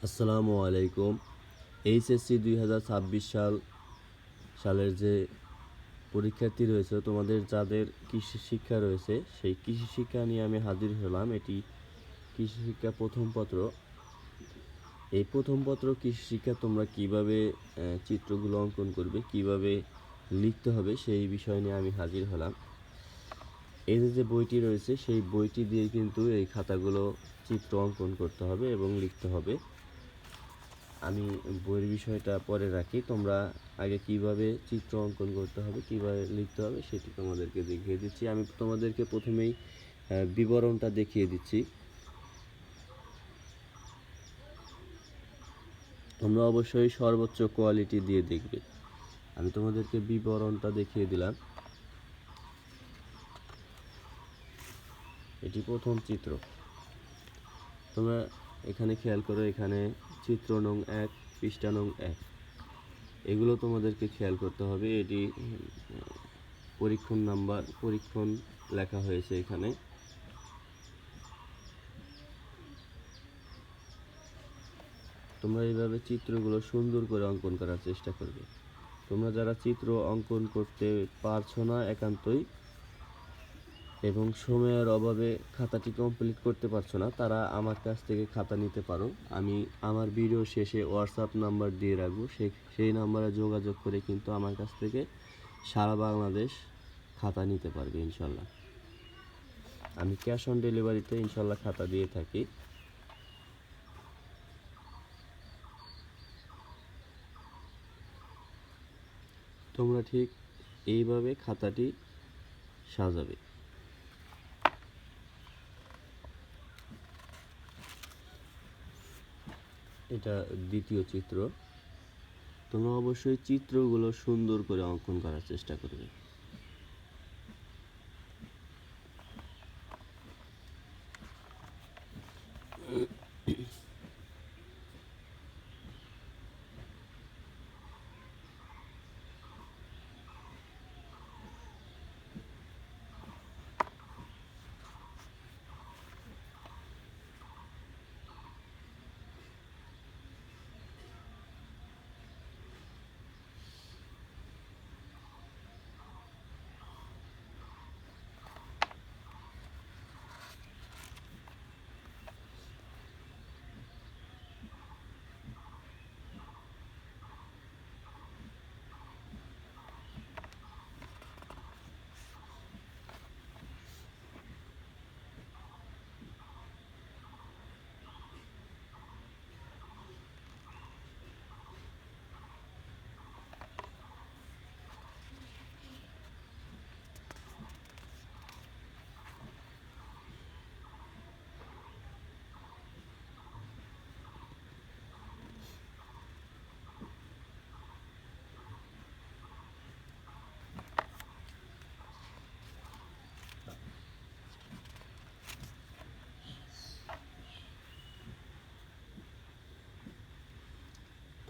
আসসালামু আলাইকুম। এইচএসসি 2026 সালের যে পরীক্ষার্থী রয়েছে, তোমাদের যাদের কৃষি শিক্ষা রয়েছে, সেই কৃষি শিক্ষা নিয়ে আমি হাজির হলাম। এটি কৃষি শিক্ষা প্রথম পত্র। এই প্রথম পত্র কৃষি শিক্ষা তোমরা কিভাবে চিত্রগুলো অঙ্কন করবে, কিভাবে লিখতে হবে, সেই বিষয় নিয়ে আমি হাজির হলাম। এই যে বইটি রয়েছে, সেই বইটি দিয়ে কিন্তু এই খাতাগুলো চিত্র অঙ্কন করতে হবে এবং লিখতে হবে। আমি বইয়ের বিষয়টা পরে রাখি। তোমরা আগে কিভাবে চিত্র অঙ্কন করতে হবে, কিভাবে লিখতে হবে, সেটি তোমাদেরকে দেখিয়ে দিচ্ছি। আমি তোমাদেরকে প্রথমেই বিবরণটা দেখিয়ে দিচ্ছি। তোমরা অবশ্যই সর্বোচ্চ কোয়ালিটি দিয়ে দেখবে। আমি তোমাদেরকে বিবরণটা দেখিয়ে দিলাম। এটি প্রথম চিত্র। তোমরা এখানে খেয়াল করো, এখানে চিত্র নং 1, পৃষ্ঠা নং 1, এগুলো তোমাদেরকে খেয়াল করতে হবে। এটি পরীক্ষণ লেখা হয়েছে এখানে। তোমরা এইভাবে চিত্রগুলো সুন্দর করে অঙ্কন করার চেষ্টা করবে। তোমরা যারা চিত্র অঙ্কন করতে পারছো না একান্তই, এবং সময়ের অভাবে খাতাটি কমপ্লিট করতে পারছো না, তারা আমার কাছ থেকে খাতা নিতে পারো। আমি আমার ভিডিও শেষে হোয়াটসঅ্যাপ নাম্বার দিয়ে রাখবো। সেই নাম্বারে যোগাযোগ করে কিন্তু আমার কাছ থেকে সারা বাংলাদেশ খাতা নিতে পারবে ইনশাল্লাহ। আমি ক্যাশ অন ডেলিভারিতে ইনশাল্লাহ খাতা দিয়ে থাকি। তোমরা ঠিক এইভাবে খাতাটি সাজাবে। এটা দ্বিতীয় চিত্র। তোমরা অবশ্যই চিত্রগুলো সুন্দর করে অঙ্কন করার চেষ্টা করবে।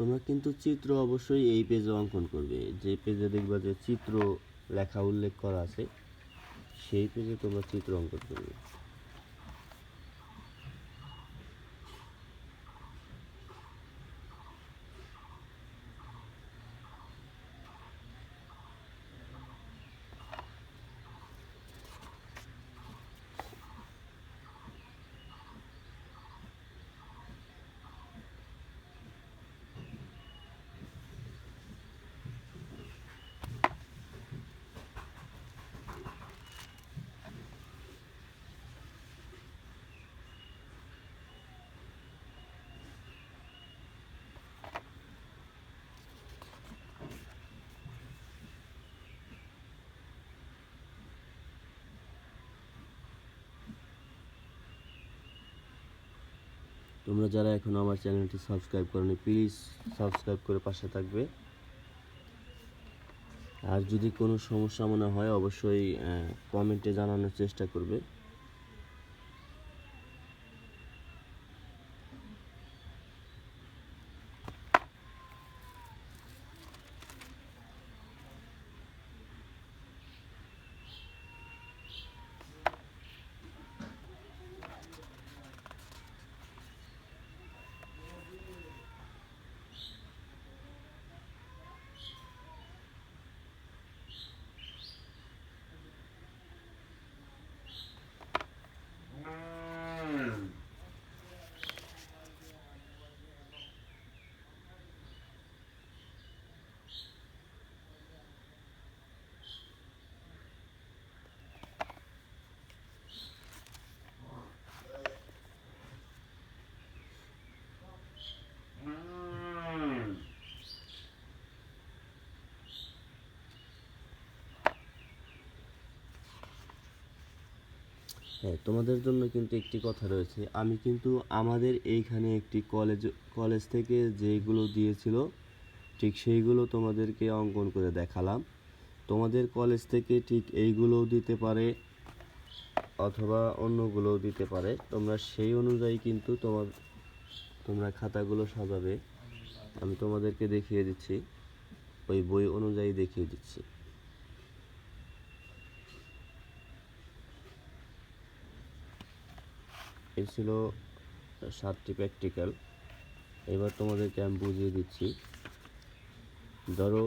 তোমরা কিন্তু চিত্র অবশ্যই এই পেজে অঙ্কন করবে। যে পেজে দেখবা যে চিত্র লেখা উল্লেখ করা আছে, সেই পেজে তোমরা চিত্র অঙ্কন করবে। তোমরা যারা এখনো আমার চ্যানেলটি সাবস্ক্রাইব করোনি, প্লিজ সাবস্ক্রাইব করে পাশে থাকবে। আর যদি কোনো সমস্যা মনে হয় অবশ্যই কমেন্টে জানানোর চেষ্টা করবে। হ্যাঁ, তোমাদের জন্য কিন্তু একটি কথা রয়েছে। আমি কিন্তু আমাদের এইখানে একটি কলেজ থেকে যেগুলো দিয়েছিল ঠিক সেইগুলো তোমাদেরকে অঙ্কন করে দেখালাম। তোমাদের কলেজ থেকে ঠিক এইগুলোও দিতে পারে অথবা অন্যগুলোও দিতে পারে। তোমরা সেই অনুযায়ী কিন্তু তোমরা খাতাগুলো সাজাবে। আমি তোমাদেরকে দেখিয়ে দিচ্ছি, ওই বই অনুযায়ী দেখিয়ে দিচ্ছি। এই ছিল 7টি প্র্যাকটিক্যাল। এবার তোমাদেরকে আমি বুঝিয়ে দিচ্ছি। ধরো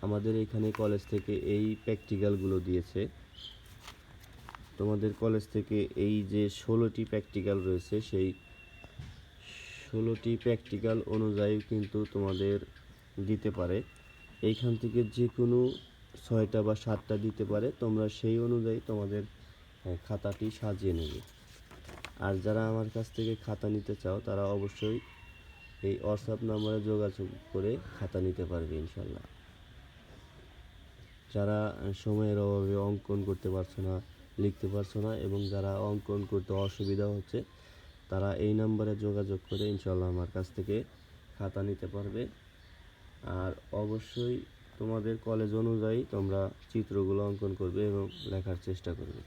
আমাদের এখানে কলেজ থেকে এই প্র্যাকটিক্যালগুলো দিয়েছে। তোমাদের কলেজ থেকে এই যে 16টি প্র্যাকটিক্যাল রয়েছে, সেই 16টি প্র্যাকটিক্যাল অনুযায়ী কিন্তু তোমাদের দিতে পারে। এইখান থেকে যে কোনো 6টা বা 7টা দিতে পারে। তোমরা সেই অনুযায়ী তোমাদের খাতাটি সাজিয়ে নেবে। আর যারা আমার কাছ থেকে খাতা নিতে চাও তারা অবশ্যই এই হোয়াটসঅ্যাপ নম্বরে যোগাযোগ করে খাতা নিতে পারবে ইনশাল্লাহ। যারা সময়ের অভাবে অঙ্কন করতে পারছো না, লিখতে পারছো না এবং যারা অঙ্কন করতে অসুবিধা হচ্ছে, তারা এই নম্বরে যোগাযোগ করে ইনশাল্লাহ আমার কাছ থেকে খাতা নিতে পারবে। আর অবশ্যই তোমাদের কলেজ অনুযায়ী তোমরা চিত্রগুলো অঙ্কন করবে এবং লেখার চেষ্টা করবে।